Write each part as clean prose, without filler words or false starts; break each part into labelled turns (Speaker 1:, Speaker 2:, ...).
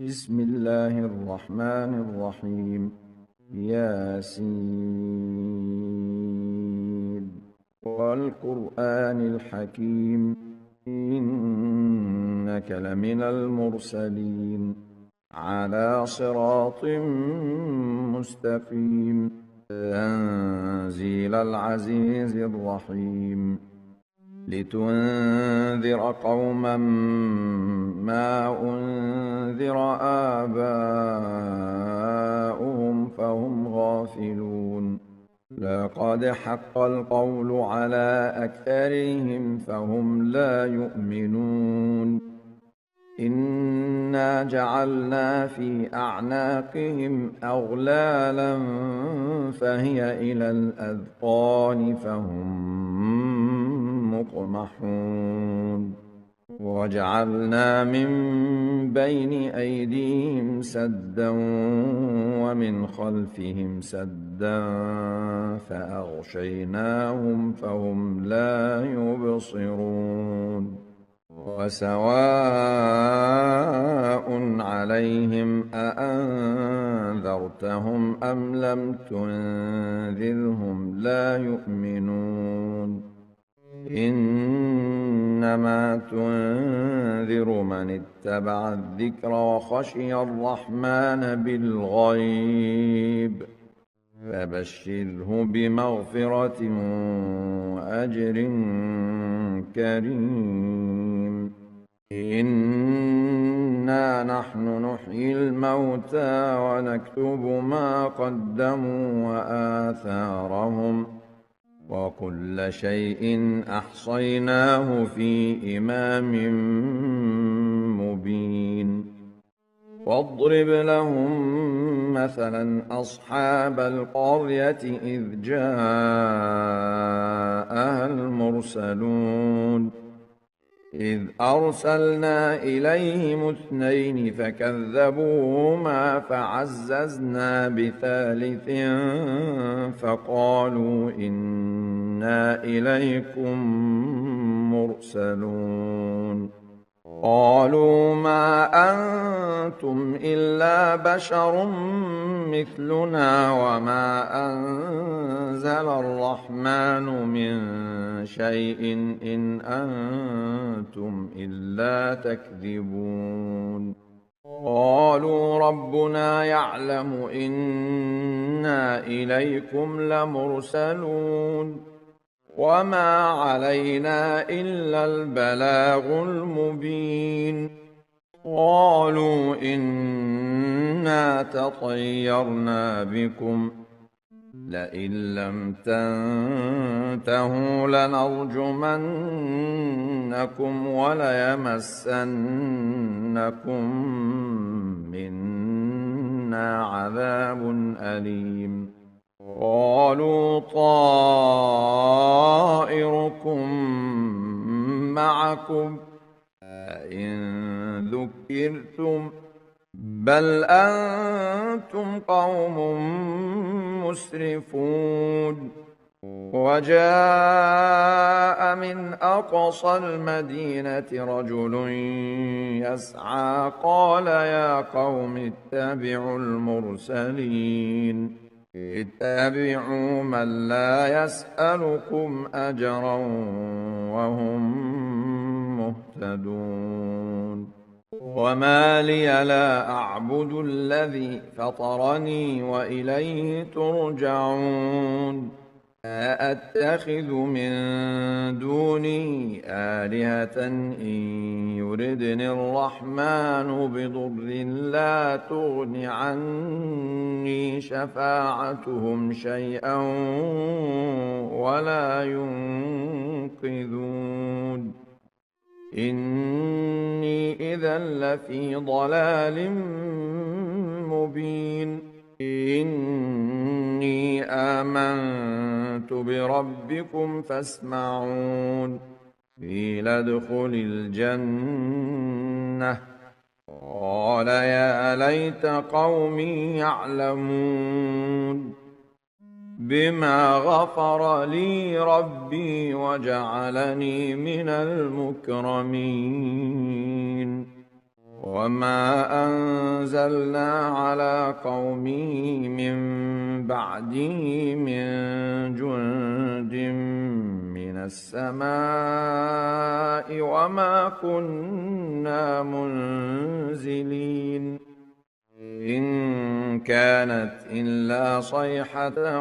Speaker 1: بسم الله الرحمن الرحيم. ياسين والقرآن الحكيم إنك لمن المرسلين على صراط مستقيم تنزيل العزيز الرحيم لتنذر قوما ما أنذر آباؤهم فهم غافلون لقد حق القول على أكثرهم فهم لا يؤمنون إنا جعلنا في أعناقهم أغلالا فهي إلى الأذقان فهم مقمحون وجعلنا من بين أيديهم سدا ومن خلفهم سدا فأغشيناهم فهم لا يبصرون وسواء عليهم أأنذرتهم أم لم تنذرهم لا يؤمنون إنما تنذر من اتبع الذكر وخشي الرحمن بالغيب فبشره بمغفرة وأجر كريم إنا نحن نحيي الموتى ونكتب ما قدموا وآثارهم وكل شيء أحصيناه في إمام مبين واضرب لهم مثلا أصحاب القرية إذ جاءها المرسلون إذ أرسلنا إليهم اثنين فكذبوهما فعززنا بثالث فقالوا إنا إليكم مرسلون قالوا ما أنتم إلا بشر مثلنا وما أنزل الرحمن من شيء إن أنتم إلا تكذبون قالوا ربنا يعلم إنا إليكم لمرسلون وما علينا إلا البلاغ المبين قالوا إنا تطيرنا بكم لئن لم تنتهوا لنرجمنكم وليمسنكم منا عذاب أليم قالوا طائركم معكم أئن ذكرتم بل أنتم قوم مسرفون وجاء من أقصى المدينة رجل يسعى قال يا قوم اتبعوا المرسلين اتبعوا من لا يسألكم أجرا وهم مهتدون وما لي لا أعبد الذي فطرني وإليه ترجعون أأتخذ من دونه آلهة إن يردني الرحمن بضر لا تغن عني شفاعتهم شيئا ولا ينقذون إني إذا لفي ضلال مبين إني آمنت بربكم فاسمعون قيل ادخل الجنة قال يا ليت قومي يعلمون بما غفر لي ربي وجعلني من المكرمين وما أنزلنا على قومه من بعده من جند من السماء وما كنا منزلين إن كانت إلا صيحة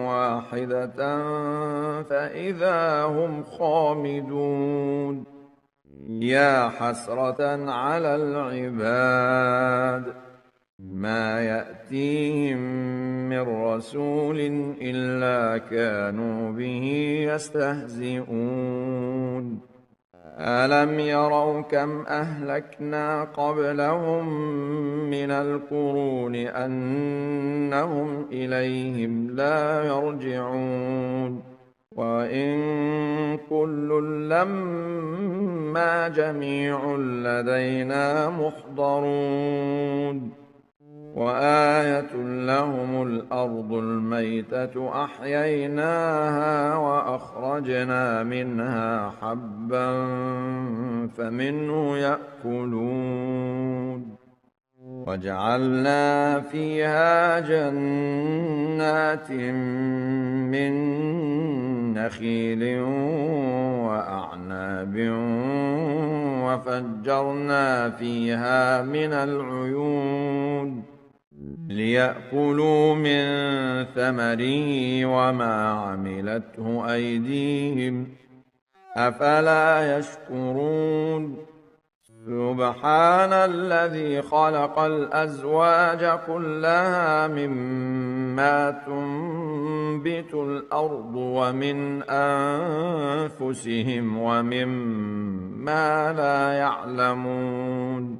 Speaker 1: واحدة فإذا هم خامدون يا حسرة على العباد ما يأتيهم من رسول إلا كانوا به يستهزئون ألم يروا كم أهلكنا قبلهم من القرون أنهم إليهم لا يرجعون وإن كل لما جميع لدينا محضرون وآية لهم الأرض الميتة أحييناها وأخرجنا منها حبا فمنه يأكلون وجعلنا فيها جنات من نخيل وأعناب وفجرنا فيها من العيون ليأكلوا من ثمره وما عملته أيديهم أفلا يشكرون سبحان الذي خلق الأزواج كلها مما تنبت الأرض ومن أنفسهم ومما لا يعلمون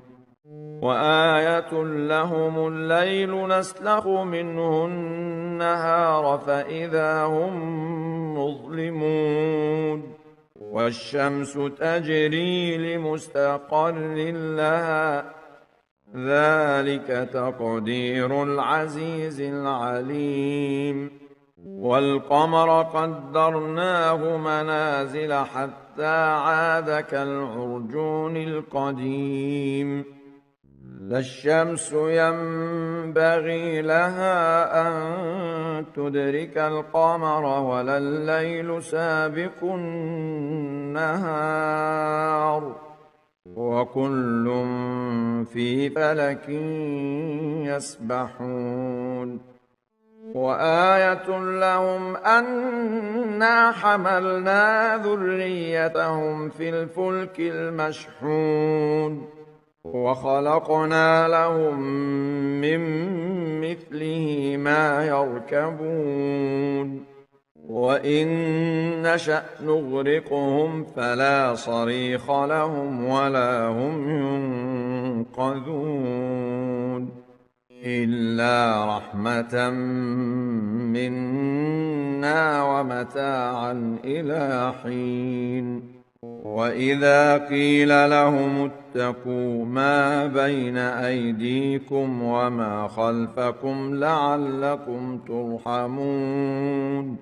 Speaker 1: وآية لهم الليل نسلخ منه النهار فإذا هم مظلمون والشمس تجري لمستقر لها ذلك تقدير العزيز العليم والقمر قدرناه منازل حتى عاد كالعرجون القديم لا الشمس ينبغي لها أن تدرك القمر ولا الليل سابق النهار وكل في فلك يسبحون وآية لهم أنا حملنا ذريتهم في الفلك المشحون وخلقنا لهم من مثله ما يركبون وإن نشأ نغرقهم فلا صريخ لهم ولا هم ينقذون إلا رحمة منا ومتاعا إلى حين وإذا قيل لهم اتقوا ما بين أيديكم وما خلفكم لعلكم ترحمون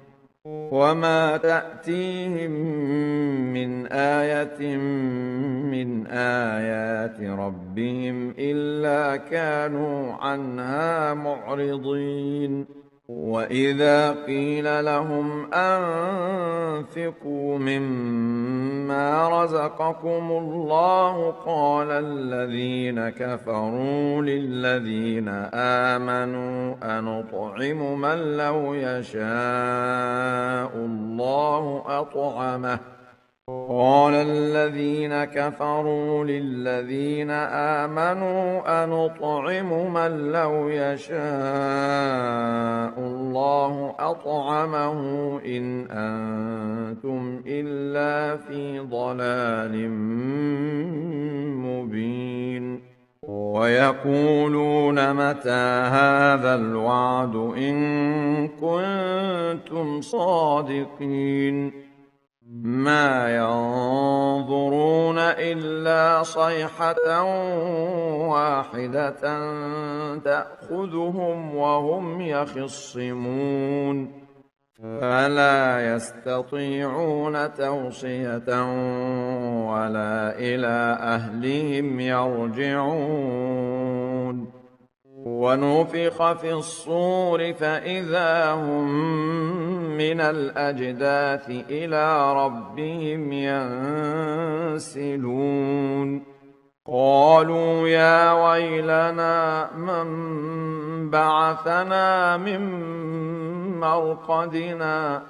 Speaker 1: وما تأتيهم من آية من آيات ربهم إلا كانوا عنها معرضين وإذا قيل لهم أنفقوا مما رزقكم الله قال الذين كفروا للذين آمنوا أنطعم من لو يشاء الله أطعمه قال الذين كفروا للذين آمنوا أنطعم من لو يشاء الله أطعمه إن أنتم إلا في ضلال مبين ويقولون متى هذا الوعد إن كنتم صادقين ما ينظرون إلا صيحة واحدة تأخذهم وهم يخصمون فلا يستطيعون توصية ولا إلى أهلهم يرجعون ونفخ في الصور فإذا هم من الأجداث إلى ربهم ينسلون قالوا يا ويلنا من بعثنا من مرقدنا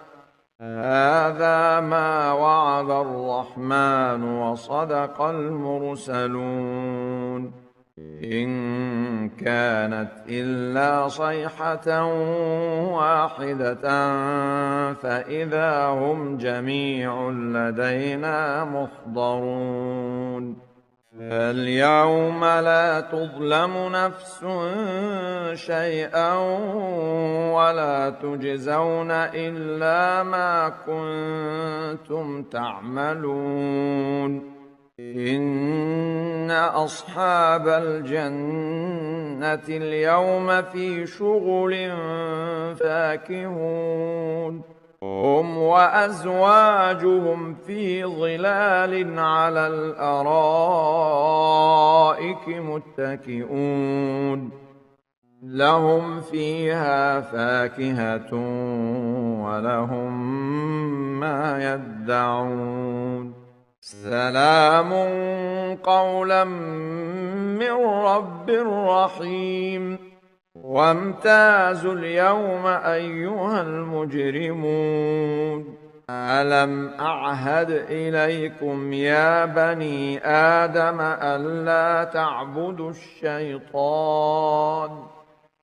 Speaker 1: هذا ما وعد الرحمن وصدق المرسلون إن كانت إلا صيحة واحدة فإذا هم جميع لدينا محضرون فاليوم لا تظلم نفس شيئا ولا تجزون إلا ما كنتم تعملون إن أصحاب الجنة اليوم في شغل فاكهون هم وأزواجهم في ظلال على الأرائك متكئون لهم فيها فاكهة ولهم ما يدعون سلام قولا من رب رحيم وامتازوا اليوم أيها المجرمون ألم أعهد إليكم يا بني آدم ألا تعبدوا الشيطان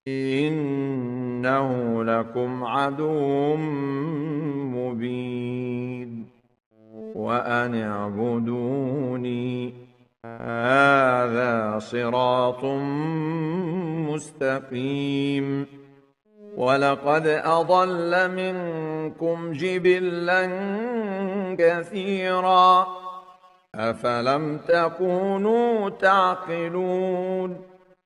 Speaker 1: إنه لكم عدو مبين وأن اعبدوني هذا صراط مستقيم ولقد أضل منكم جبلا كثيرا أفلم تكونوا تعقلون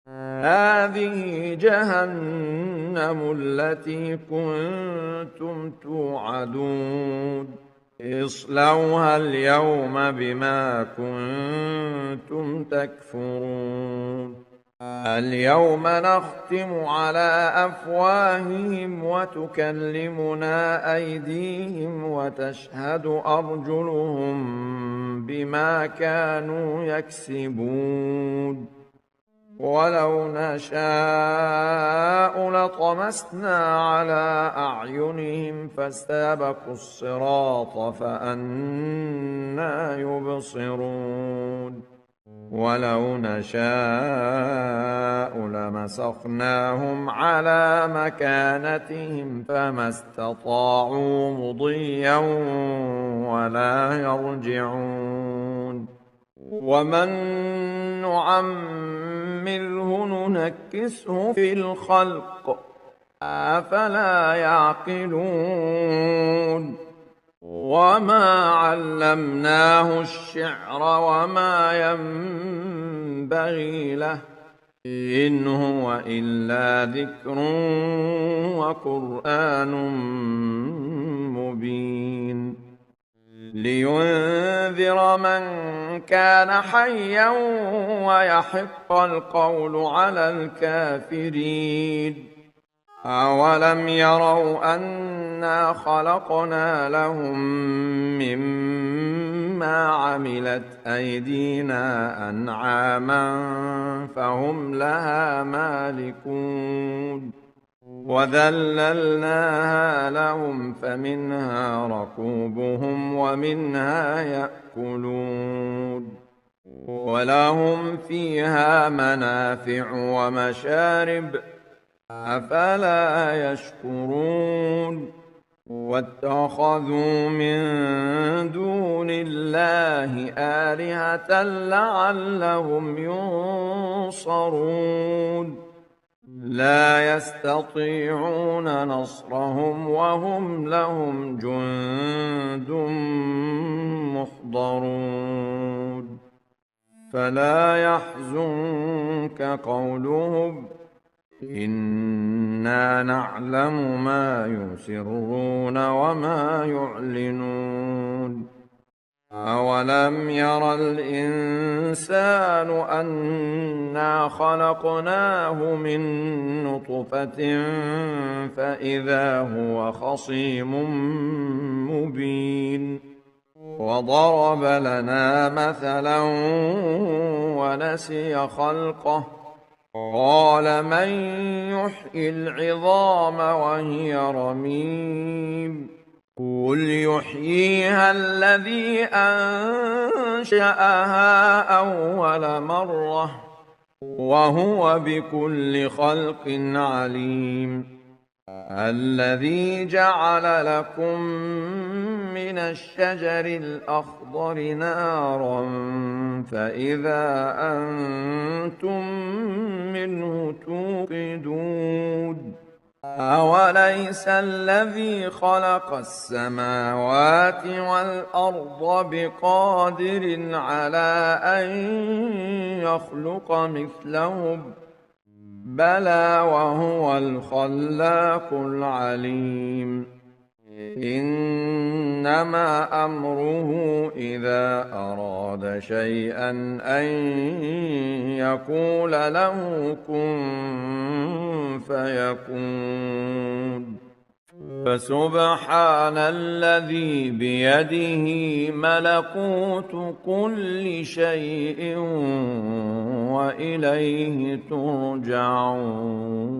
Speaker 1: هذه جهنم التي كنتم توعدون اصلوها اليوم بما كنتم تكفرون اليوم نختم على أفواههم وتكلمنا أيديهم وتشهد أرجلهم بما كانوا يكسبون ولو نشاء لطمسنا على أعينهم فاستبقوا الصراط فأنى يبصرون ولو نشاء لمسخناهم على مكانتهم فما استطاعوا مضيا ولا يرجعون ومن نعمره ننكسه في الخلق أفلا يعقلون وما علمناه الشعر وما ينبغي له إن هو إلا ذكر وقرآن مبين لينذر من كان حيا ويحق القول على الكافرين أولم يروا أنا خلقنا لهم مما عملت أيدينا أنعاما فهم لها مالكون وذللناها لهم فمنها ركوبهم ومنها يأكلون ولهم فيها منافع ومشارب أفلا يشكرون واتخذوا من دون الله آلهة لعلهم ينصرون لا يستطيعون نصرهم وهم لهم جند محضرون فلا يحزنك قولهم إنا نعلم ما يسرون وما يعلنون أولم ير الإنسان أنا خلقناه من نطفة فإذا هو خصيم مبين وضرب لنا مثلا ونسي خلقه قال من يحيي العظام وهي رميم قل يحييها الذي أنشأها أول مرة وهو بكل خلق عليم الذي جعل لكم من الشجر الأخضر نارا فإذا أنتم منه توقدون أوليس الذي خلق السماوات والأرض بقادر على أن يخلق مثلهم بلى وهو الخلاق العليم إنما أمره إذا أراد شيئا أن يقول له كن فيكون فسبحان الذي بيده ملكوت كل شيء وإليه ترجعون